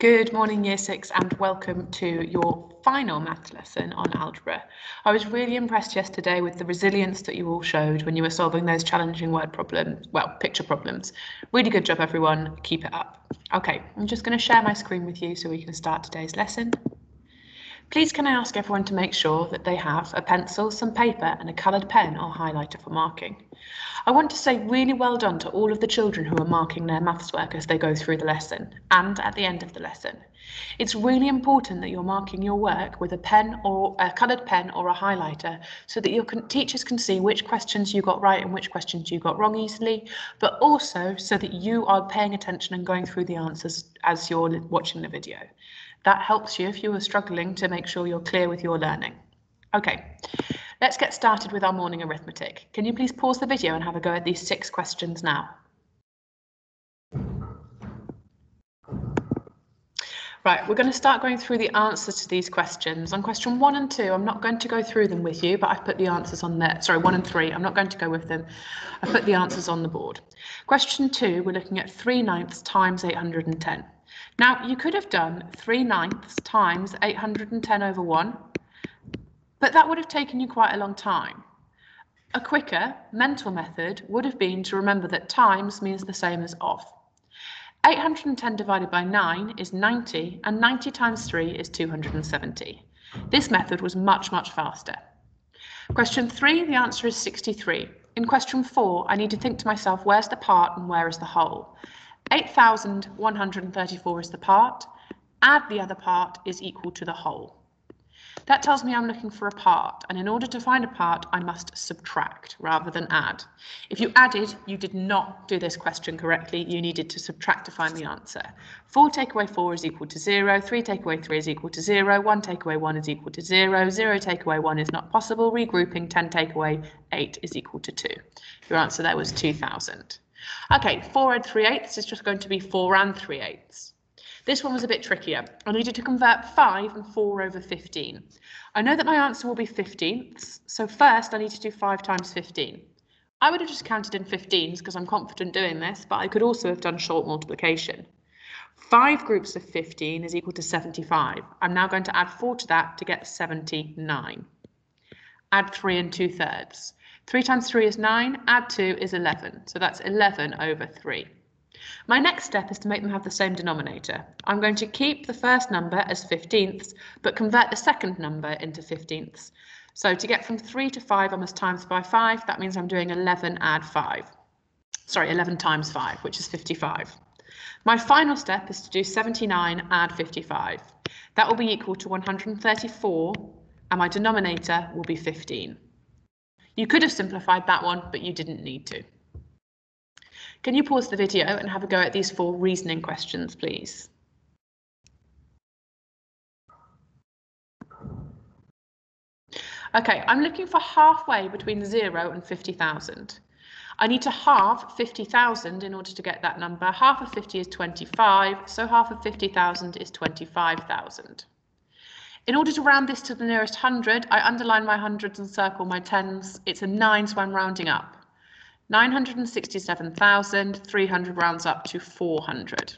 Good morning, Year 6, and welcome to your final math lesson on algebra. I was really impressed yesterday with the resilience that you all showed when you were solving those challenging word problems, well, picture problems. Really good job, everyone. Keep it up. Okay, I'm just going to share my screen with you so we can start today's lesson. Please can I ask everyone to make sure that they have a pencil, some paper and a coloured pen or highlighter for marking. I want to say really well done to all of the children who are marking their maths work as they go through the lesson and at the end of the lesson. It's really important that you're marking your work with a pen or a coloured pen or a highlighter so that your teachers can see which questions you got right and which questions you got wrong easily, but also so that you are paying attention and going through the answers as you're watching the video. That helps you if you are struggling to make sure you're clear with your learning. Okay, let's get started with our morning arithmetic. Can you please pause the video and have a go at these 6 questions now? Right, we're going to start going through the answers to these questions. On question 1 and 2, I'm not going to go through them with you, but I've put the answers on there. Sorry, 1 and 3, I'm not going to go with them. I've put the answers on the board. Question 2, we're looking at 3/9 times 810. Now, you could have done 3/9 times 810 over 1, but that would have taken you quite a long time. A quicker mental method would have been to remember that times means the same as of. 810 divided by 9 is 90, and 90 times 3 is 270. This method was much, much faster. Question 3, the answer is 63. In question 4, I need to think to myself, where's the part and where is the whole? 8,134 is the part, add the other part is equal to the whole. That tells me I'm looking for a part, and in order to find a part, I must subtract rather than add. If you added, you did not do this question correctly. You needed to subtract to find the answer. 4 take away 4 is equal to 0, 3 take away 3 is equal to 0, 1 take away 1 is equal to 0, 0 take away 1 is not possible, regrouping 10 take away 8 is equal to 2. Your answer there was 2,000. Okay, 4 and 3/8 is just going to be 4 and 3/8. This one was a bit trickier. I needed to convert 5 and 4 over 15. I know that my answer will be 15ths, so first I need to do 5 times 15. I would have just counted in 15s because I'm confident doing this, but I could also have done short multiplication. 5 groups of 15 is equal to 75. I'm now going to add 4 to that to get 79. Add 3 and 2/3. 3 times 3 is 9, add 2 is 11, so that's 11 over 3. My next step is to make them have the same denominator. I'm going to keep the first number as 15ths, but convert the second number into 15ths. So to get from 3 to 5, I must times by 5. That means I'm doing 11 add 5. Sorry, 11 times 5, which is 55. My final step is to do 79 add 55. That will be equal to 134, and my denominator will be 15. You could have simplified that one, but you didn't need to. Can you pause the video and have a go at these 4 reasoning questions, please? Okay, I'm looking for halfway between 0 and 50,000. I need to halve 50,000 in order to get that number. Half of 50 is 25, so half of 50,000 is 25,000. In order to round this to the nearest 100, I underline my hundreds and circle my tens. It's a 9, so I'm rounding up. 967,300 rounds up to 400.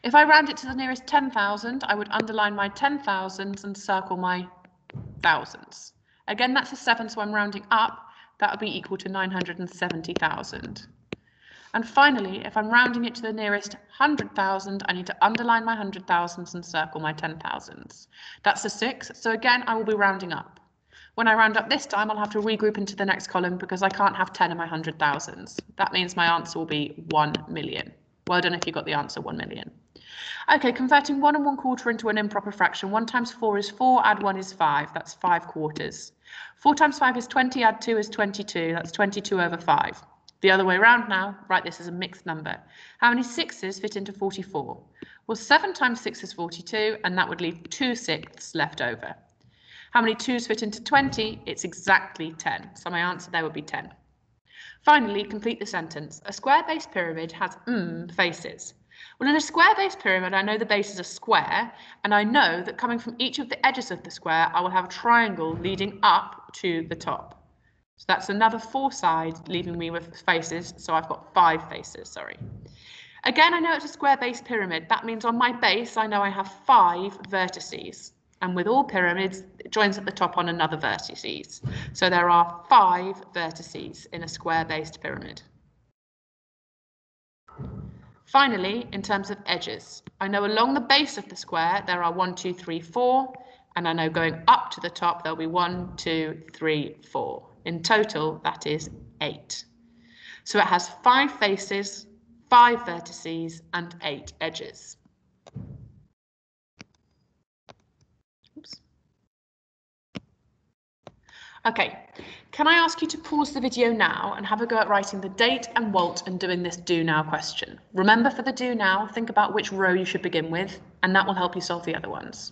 If I round it to the nearest 10,000, I would underline my 10,000s and circle my thousands. Again, that's a 7, so I'm rounding up. That would be equal to 970,000. And finally, if I'm rounding it to the nearest 100,000, I need to underline my 100,000s and circle my 10,000s. That's a 6, so again, I will be rounding up. When I round up this time, I'll have to regroup into the next column because I can't have 10 in my 100,000s. That means my answer will be 1 million. Well done if you got the answer 1 million. Okay, converting 1 1/4 into an improper fraction. 1 times 4 is 4, add 1 is 5. That's 5/4. 4 times 5 is 20, add 2 is 22. That's 22 over 5. The other way around now, write this as a mixed number. How many 6s fit into 44? Well, 7 times 6 is 42, and that would leave 2 6ths left over. How many 2s fit into 20? It's exactly 10. So my answer there would be 10. Finally, complete the sentence. A square-based pyramid has faces. Well, in a square-based pyramid, I know the base is a square, and I know that coming from each of the edges of the square, I will have a triangle leading up to the top. So that's another 4 sides, leaving me with faces. So I've got 5 faces, sorry. Again, I know it's a square-based pyramid. That means on my base, I know I have 5 vertices. And with all pyramids, it joins at the top on another vertices. So there are 5 vertices in a square-based pyramid. Finally, in terms of edges, I know along the base of the square, there are 1, 2, 3, 4. And I know going up to the top, there'll be 1, 2, 3, 4. In total, that is 8. So it has 5 faces, 5 vertices, and 8 edges. Oops. Okay, can I ask you to pause the video now and have a go at writing the date and WALT and doing this do now question? Remember, for the do now, think about which row you should begin with, and that will help you solve the other ones.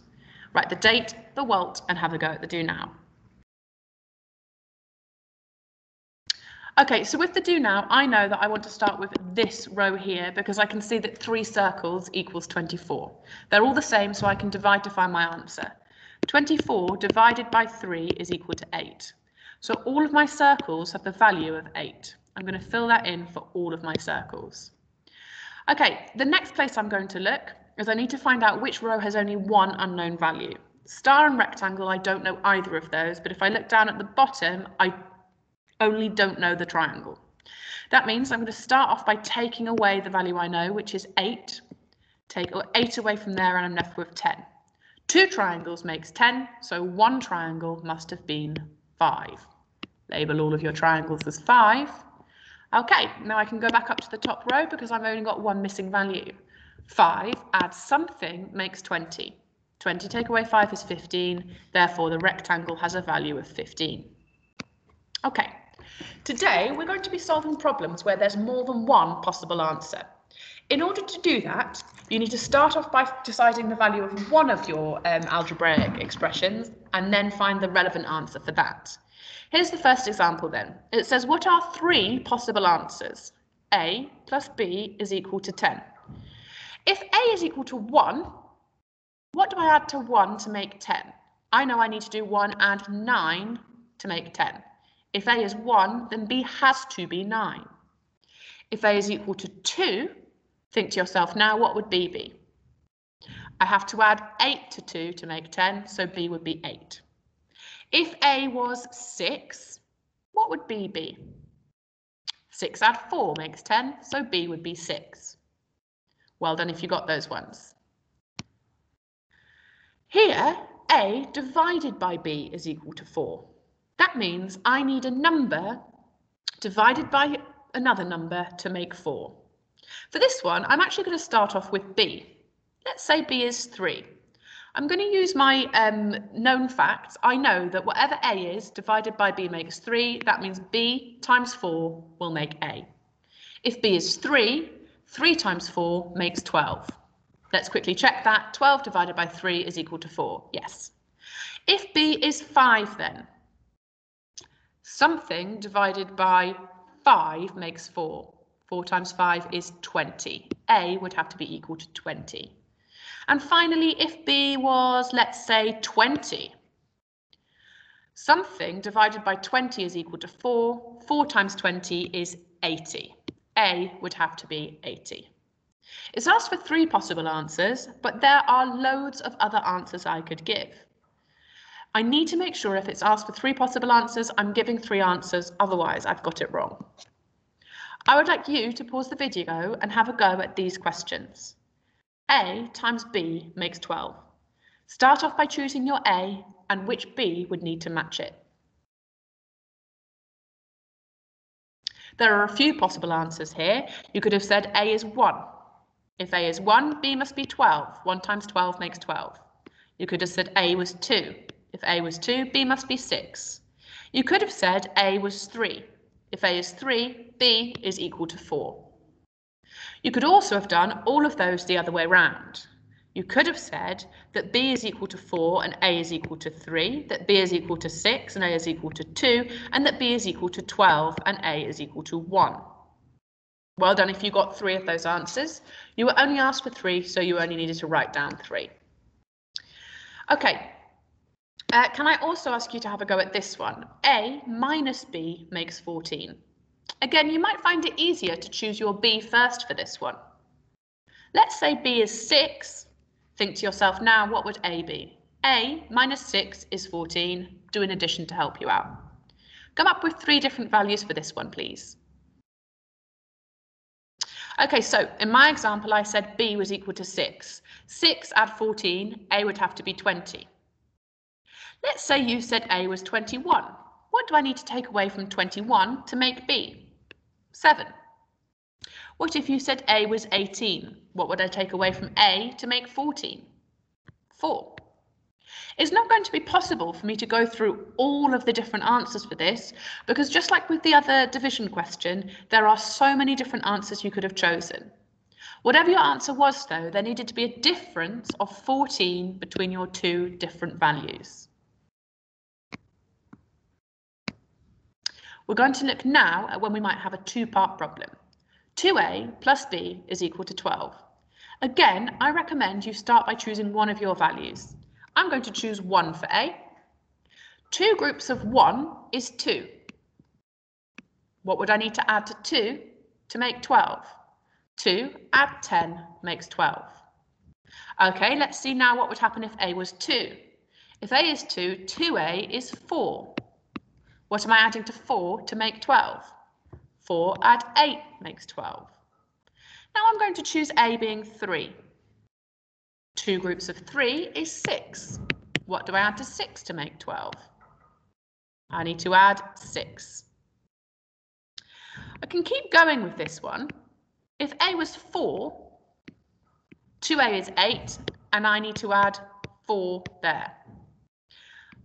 Write the date, the WALT, and have a go at the do now. Okay, so with the do now, I know that I want to start with this row here because I can see that 3 circles equals 24. They're all the same, so I can divide to find my answer. 24 divided by 3 is equal to 8. So all of my circles have the value of 8. I'm going to fill that in for all of my circles. Okay, the next place I'm going to look is I need to find out which row has only one unknown value. Star and rectangle, I don't know either of those, but if I look down at the bottom, I only don't know the triangle. That means I'm going to start off by taking away the value I know, which is 8. Take 8 away from there and I'm left with 10. 2 triangles makes 10, so 1 triangle must have been 5. Label all of your triangles as 5. Okay, now I can go back up to the top row because I've only got 1 missing value. 5 add something makes 20. 20 take away 5 is 15, therefore the rectangle has a value of 15. Okay. Today, we're going to be solving problems where there's more than one possible answer. In order to do that, you need to start off by deciding the value of one of your algebraic expressions and then find the relevant answer for that. Here's the first example then. It says, what are 3 possible answers? A plus B is equal to 10. If A is equal to 1, what do I add to 1 to make 10? I know I need to do 1 and 9 to make 10. If A is 1, then B has to be 9. If A is equal to 2, think to yourself now, what would B be? I have to add 8 to 2 to make 10, so B would be 8. If A was 6, what would B be? 6 add 4 makes 10, so B would be 6. Well done if you got those ones. Here, A divided by B is equal to 4. That means I need a number divided by another number to make 4. For this one, I'm actually going to start off with B. Let's say B is 3. I'm going to use my known facts. I know that whatever A is divided by B makes 3. That means B times 4 will make A. If B is 3, 3 times 4 makes 12. Let's quickly check that. 12 divided by 3 is equal to 4. Yes. If B is 5 then, something divided by 5 makes 4. 4 times 5 is 20. A would have to be equal to 20. And finally, if B was, let's say, 20, something divided by 20 is equal to 4. 4 times 20 is 80. A would have to be 80. It's asked for 3 possible answers, but there are loads of other answers I could give. I need to make sure if it's asked for 3 possible answers, I'm giving 3 answers, otherwise I've got it wrong. I would like you to pause the video and have a go at these questions. A times B makes 12. Start off by choosing your A and which B would need to match it. There are a few possible answers here. You could have said A is 1. If A is 1, B must be 12. 1 times 12 makes 12. You could have said A was 2. If A was 2, B must be 6. You could have said A was 3. If A is 3, B is equal to 4. You could also have done all of those the other way round. You could have said that B is equal to 4 and A is equal to 3, that B is equal to 6 and A is equal to 2, and that B is equal to 12 and A is equal to 1. Well done if you got 3 of those answers. You were only asked for 3, so you only needed to write down 3. Okay. Can I also ask you to have a go at this one? A minus B makes 14. Again, you might find it easier to choose your B first for this one. Let's say B is 6. Think to yourself now, what would A be? A minus 6 is 14. Do an addition to help you out. Come up with 3 different values for this one, please. Okay, so in my example, I said B was equal to 6. 6 add 14, A would have to be 20. Let's say you said A was 21. What do I need to take away from 21 to make B? 7. What if you said A was 18? What would I take away from A to make 14? 4. It's not going to be possible for me to go through all of the different answers for this, because just like with the other division question, there are so many different answers you could have chosen. Whatever your answer was, though, there needed to be a difference of 14 between your 2 different values. We're going to look now at when we might have a 2-part problem. 2a plus b is equal to 12. Again, I recommend you start by choosing one of your values. I'm going to choose 1 for a. 2 groups of 1 is 2. What would I need to add to 2 to make 12? 2 add 10 makes 12. Okay, let's see now what would happen if a was 2. If a is 2, 2a is 4. What am I adding to 4 to make 12? 4 add 8 makes 12. Now I'm going to choose a being 3. 2 groups of 3 is 6. What do I add to 6 to make 12? I need to add 6. I can keep going with this one. If a was 4, 2a is 8, and I need to add 4 there.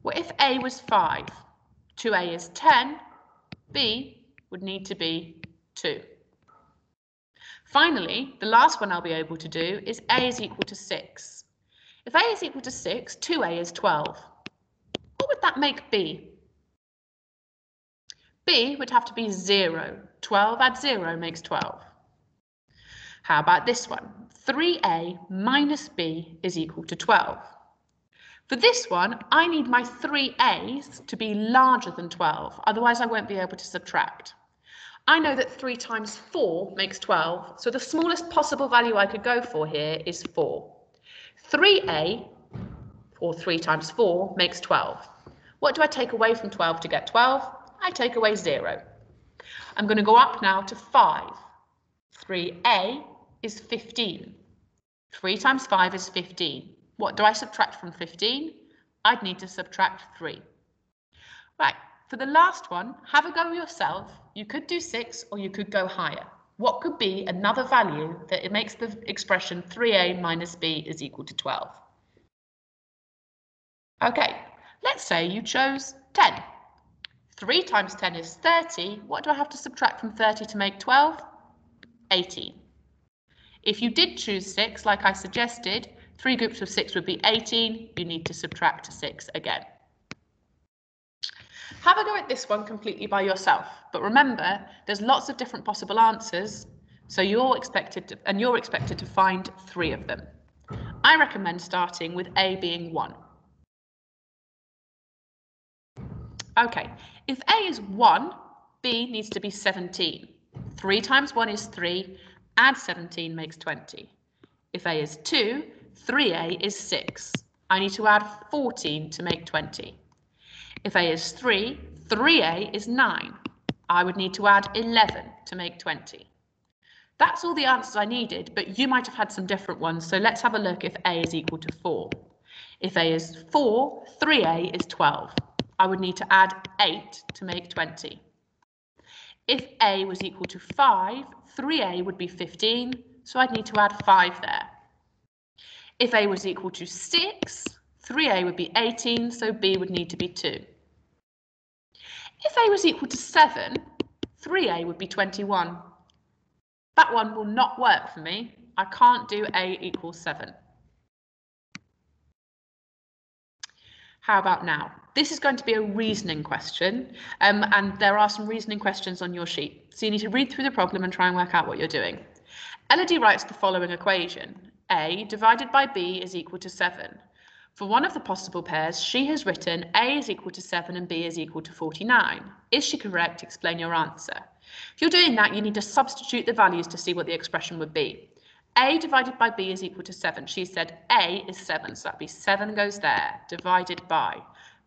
Well, if a was 5, 2a is 10, b would need to be 2. Finally, the last one I'll be able to do is a is equal to 6. If a is equal to 6, 2a is 12. What would that make b? B would have to be 0. 12 add 0 makes 12. How about this one? 3a minus b is equal to 12. For this one, I need my 3a's to be larger than 12, otherwise I won't be able to subtract. I know that 3 times 4 makes 12, so the smallest possible value I could go for here is 4. 3a, or 3 times 4, makes 12. What do I take away from 12 to get 12? I take away 0. I'm going to go up now to 5. 3a is 15. 3 times 5 is 15. What do I subtract from 15? I'd need to subtract 3. Right, for the last one, have a go yourself. You could do 6 or you could go higher. What could be another value that it makes the expression 3a minus b is equal to 12? Okay, let's say you chose 10. 3 times 10 is 30. What do I have to subtract from 30 to make 12? 18. If you did choose 6, like I suggested, 3 groups of 6 would be 18. You need to subtract 6 again. Have a go at this one completely by yourself, but remember, there's lots of different possible answers, so you're expected to find 3 of them. I recommend starting with a being 1. Okay, if a is 1, b needs to be 17. 3 times 1 is 3, add 17 makes 20. If a is 2, 3a is 6. I need to add 14 to make 20. If a is 3, 3a is 9. I would need to add 11 to make 20. That's all the answers I needed, but you might have had some different ones, so let's have a look if a is equal to 4. If a is 4, 3a is 12. I would need to add 8 to make 20. If a was equal to 5, 3a would be 15, so I'd need to add 5 there. If a was equal to 6, 3a would be 18, so b would need to be 2. If a was equal to 7, 3a would be 21. That one will not work for me. I can't do a equals 7. How about now? This is going to be a reasoning question, and there are some reasoning questions on your sheet. So you need to read through the problem and try and work out what you're doing. Elodie writes the following equation. A divided by b is equal to 7. For one of the possible pairs, she has written a is equal to 7 and b is equal to 49. Is she correct? Explain your answer. If you're doing that, you need to substitute the values to see what the expression would be. A divided by B is equal to 7. She said A is 7, so that'd be 7 goes there, divided by.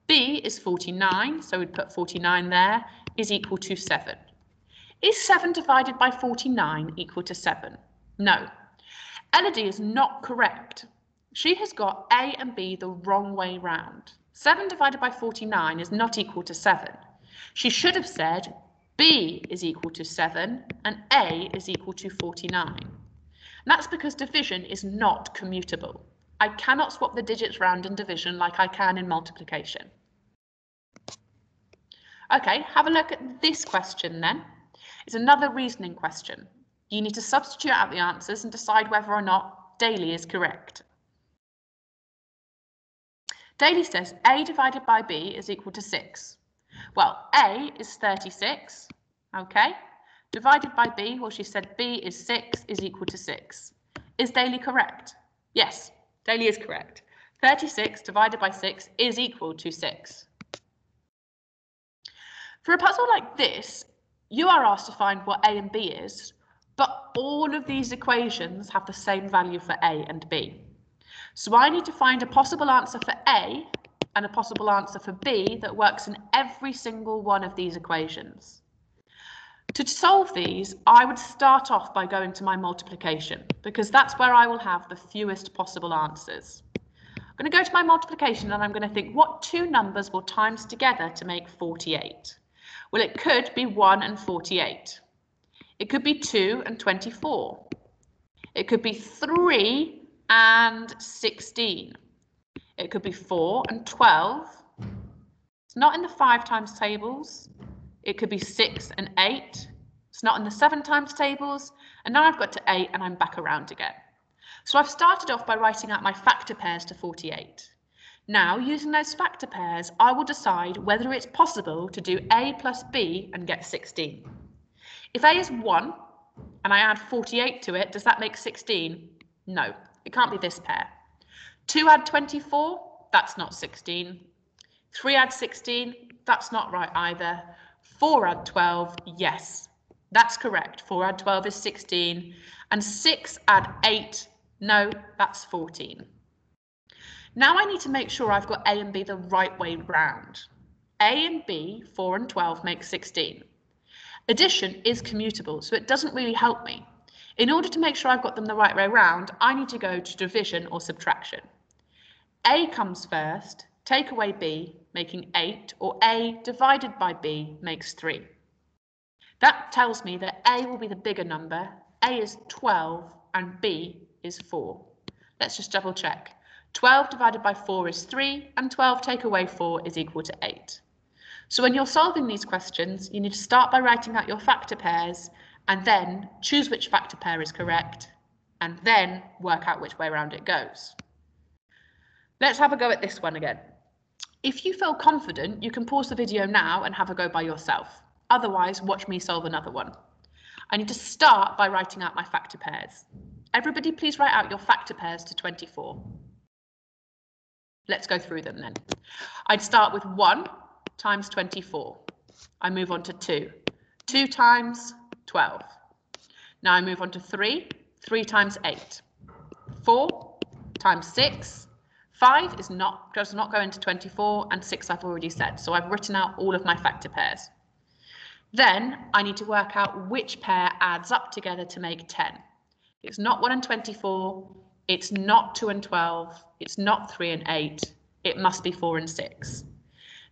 B is 49, so we'd put 49 there, is equal to 7. Is 7 divided by 49 equal to 7? No. Elodie is not correct. She has got A and B the wrong way round. 7 divided by 49 is not equal to 7. She should have said B is equal to 7 and A is equal to 49. And that's because division is not commutable. I cannot swap the digits round in division like I can in multiplication. Okay, have a look at this question then. It's another reasoning question. You need to substitute out the answers and decide whether or not Daly is correct. Daly says A divided by B is equal to 6. Well, A is 36, okay? Divided by B, well, she said B is 6 is equal to 6. Is Daly correct? Yes, Daly is correct. 36 divided by 6 is equal to 6. For a puzzle like this, you are asked to find what A and B is, but all of these equations have the same value for A and B. So I need to find a possible answer for A and a possible answer for B that works in every single one of these equations. To solve these, I would start off by going to my multiplication, because that's where I will have the fewest possible answers. I'm going to go to my multiplication and I'm going to think, what two numbers will times together to make 48? Well, it could be 1 and 48. It could be 2 and 24. It could be 3 and 16. It could be 4 and 12. It's not in the 5 times tables. It could be 6 and 8. It's not in the 7 times tables. And now I've got to 8 and I'm back around again. So I've started off by writing out my factor pairs to 48. Now, using those factor pairs, I will decide whether it's possible to do A plus B and get 16. If A is 1 and I add 48 to it, does that make 16? No, it can't be this pair. 2 add 24, that's not 16. 3 add 16, that's not right either. 4 add 12, yes, that's correct. 4 add 12 is 16. And 6 add 8, no, that's 14. Now I need to make sure I've got A and B the right way round. A and B, 4 and 12, make 16. Addition is commutable, so it doesn't really help me. In order to make sure I've got them the right way round, I need to go to division or subtraction. A comes first, take away B, making 8, or A divided by B makes 3. That tells me that A will be the bigger number, A is 12, and B is 4. Let's just double check. 12 divided by 4 is 3, and 12 take away 4 is equal to 8. So when you're solving these questions, you need to start by writing out your factor pairs, and then choose which factor pair is correct, and then work out which way around it goes. Let's have a go at this one again. If you feel confident, you can pause the video now and have a go by yourself. Otherwise, watch me solve another one. I need to start by writing out my factor pairs. Everybody please write out your factor pairs to 24. Let's go through them then. I'd start with 1 times 24. I move on to 2. 2 times 12. Now I move on to 3. 3 times 8. 4 times 6. 5 does not go into 24, and 6 I've already said. So I've written out all of my factor pairs. Then I need to work out which pair adds up together to make 10. It's not 1 and 24. It's not 2 and 12. It's not 3 and 8. It must be 4 and 6.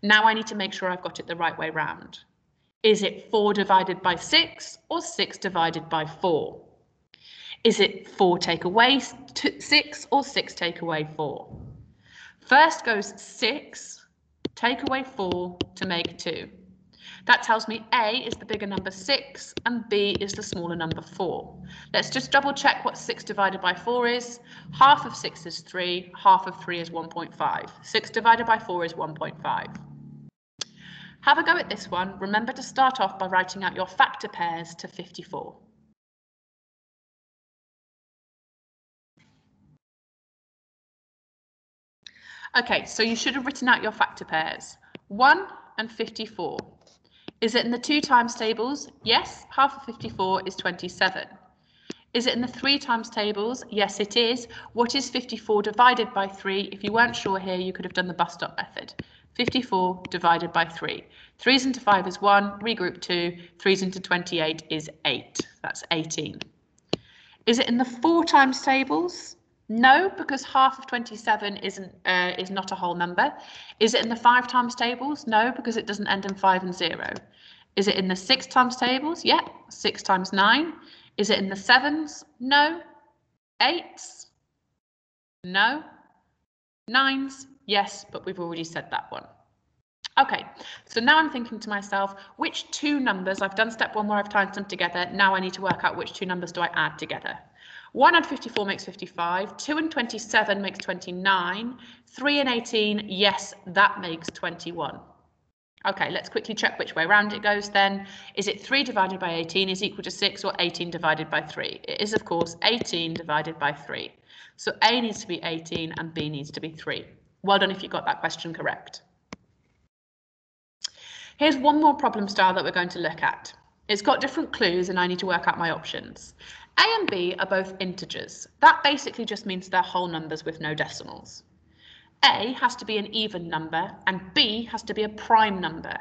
Now I need to make sure I've got it the right way round. Is it 4 divided by 6 or 6 divided by 4? Is it 4 take away 6 or 6 take away 4? First goes 6, take away 4 to make 2. That tells me A is the bigger number 6 and B is the smaller number 4. Let's just double check what 6 divided by 4 is. Half of 6 is 3, half of 3 is 1.5. 6 divided by 4 is 1.5. Have a go at this one. Remember to start off by writing out your factor pairs to 54. Okay, so you should have written out your factor pairs. 1 and 54. Is it in the 2 times tables? Yes, half of 54 is 27. Is it in the 3 times tables? Yes, it is. What is 54 divided by 3? If you weren't sure here, you could have done the bus stop method. 54 divided by 3. 3's into 5 is 1, regroup 2, 3's into 28 is 8. That's 18. Is it in the 4 times tables? No, because half of 27 is not a whole number. Is it in the 5 times tables? No, because it doesn't end in 5 and 0. Is it in the 6 times tables? Yeah, 6 times 9. Is it in the 7s? No. 8s? No. 9s? Yes, but we've already said that one. Okay, so now I'm thinking to myself, which 2 numbers, I've done step 1 where I've timed them together, now I need to work out which 2 numbers do I add together. 1 and 54 makes 55, 2 and 27 makes 29, 3 and 18, yes, that makes 21. Okay, let's quickly check which way around it goes then. Is it 3 divided by 18 is equal to 6 or 18 divided by 3? It is, of course, 18 divided by 3. So A needs to be 18 and B needs to be 3. Well done if you got that question correct. Here's one more problem style that we're going to look at. It's got different clues and I need to work out my options. A and B are both integers. That basically just means they're whole numbers with no decimals. A has to be an even number and B has to be a prime number.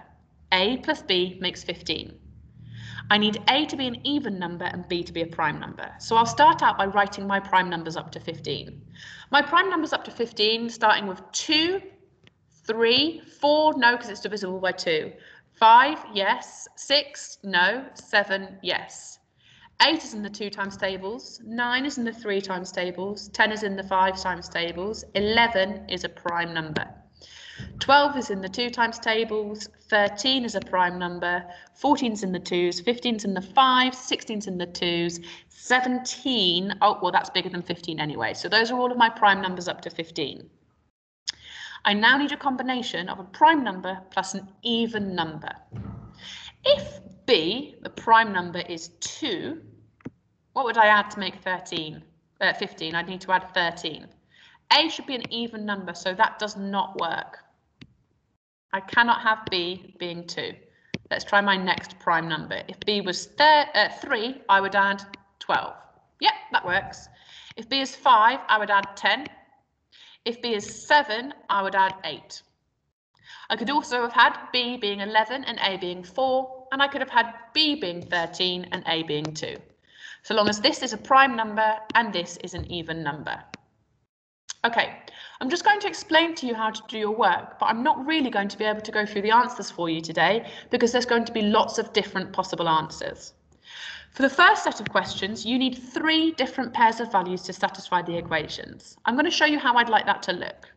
A plus B makes 15. I need A to be an even number and B to be a prime number. So I'll start out by writing my prime numbers up to 15. My prime numbers up to 15, starting with 2, 3, 4, no, because it's divisible by 2. 5, yes. 6, no. 7, yes. 8 is in the 2 times tables. 9 is in the 3 times tables. 10 is in the 5 times tables. 11 is a prime number. 12 is in the 2 times tables. 13 is a prime number. 14 is in the 2s. 15 is in the 5s. 16 is in the 2s. 17, oh, well, that's bigger than 15 anyway. So those are all of my prime numbers up to 15. I now need a combination of a prime number plus an even number. If B, the prime number, is 2, what would I add to make 15? I'd need to add 13. A should be an even number, so that does not work. I cannot have B being 2. Let's try my next prime number. If B was 3, I would add 12. Yep, that works. If B is 5, I would add 10. If B is 7, I would add 8. I could also have had B being 11 and A being 4, and I could have had B being 13 and A being 2. So long as this is a prime number and this is an even number. Okay, I'm just going to explain to you how to do your work, but I'm not really going to be able to go through the answers for you today because there's going to be lots of different possible answers. For the first set of questions, you need 3 different pairs of values to satisfy the equations. I'm going to show you how I'd like that to look.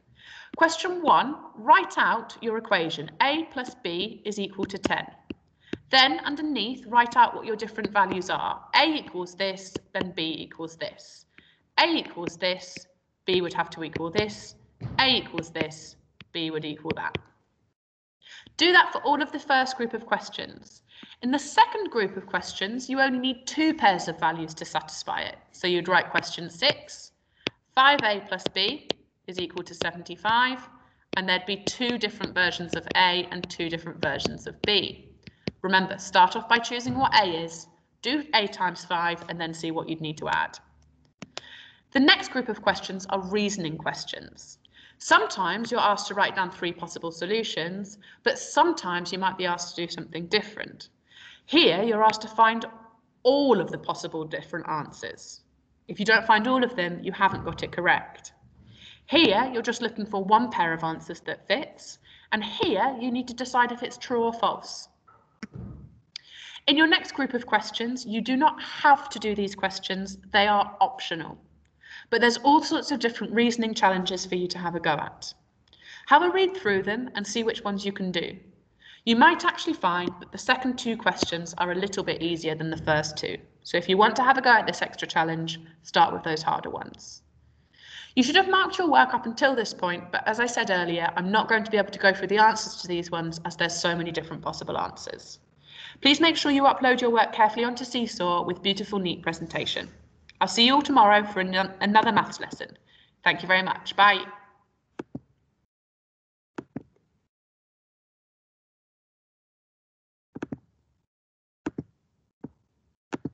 Question 1, write out your equation. A plus B is equal to 10. Then underneath, write out what your different values are. A equals this, then B equals this. A equals this, B would have to equal this. A equals this, B would equal that. Do that for all of the first group of questions. In the second group of questions, you only need 2 pairs of values to satisfy it. So you'd write question 6, 5A plus B is equal to 75, and there'd be 2 different versions of A and 2 different versions of B. Remember, start off by choosing what A is, do A times 5, and then see what you'd need to add. The next group of questions are reasoning questions. Sometimes you're asked to write down 3 possible solutions, but sometimes you might be asked to do something different. Here, you're asked to find all of the possible different answers. If you don't find all of them, you haven't got it correct. Here, you're just looking for 1 pair of answers that fits, and here you need to decide if it's true or false. In your next group of questions, you do not have to do these questions, they are optional. But there's all sorts of different reasoning challenges for you to have a go at. Have a read through them and see which ones you can do. You might actually find that the second 2 questions are a little bit easier than the first 2. So if you want to have a go at this extra challenge, start with those harder ones. You should have marked your work up until this point, but as I said earlier, I'm not going to be able to go through the answers to these ones as there's so many different possible answers. Please make sure you upload your work carefully onto Seesaw with beautiful, neat presentation. I'll see you all tomorrow for another maths lesson. Thank you very much. Bye.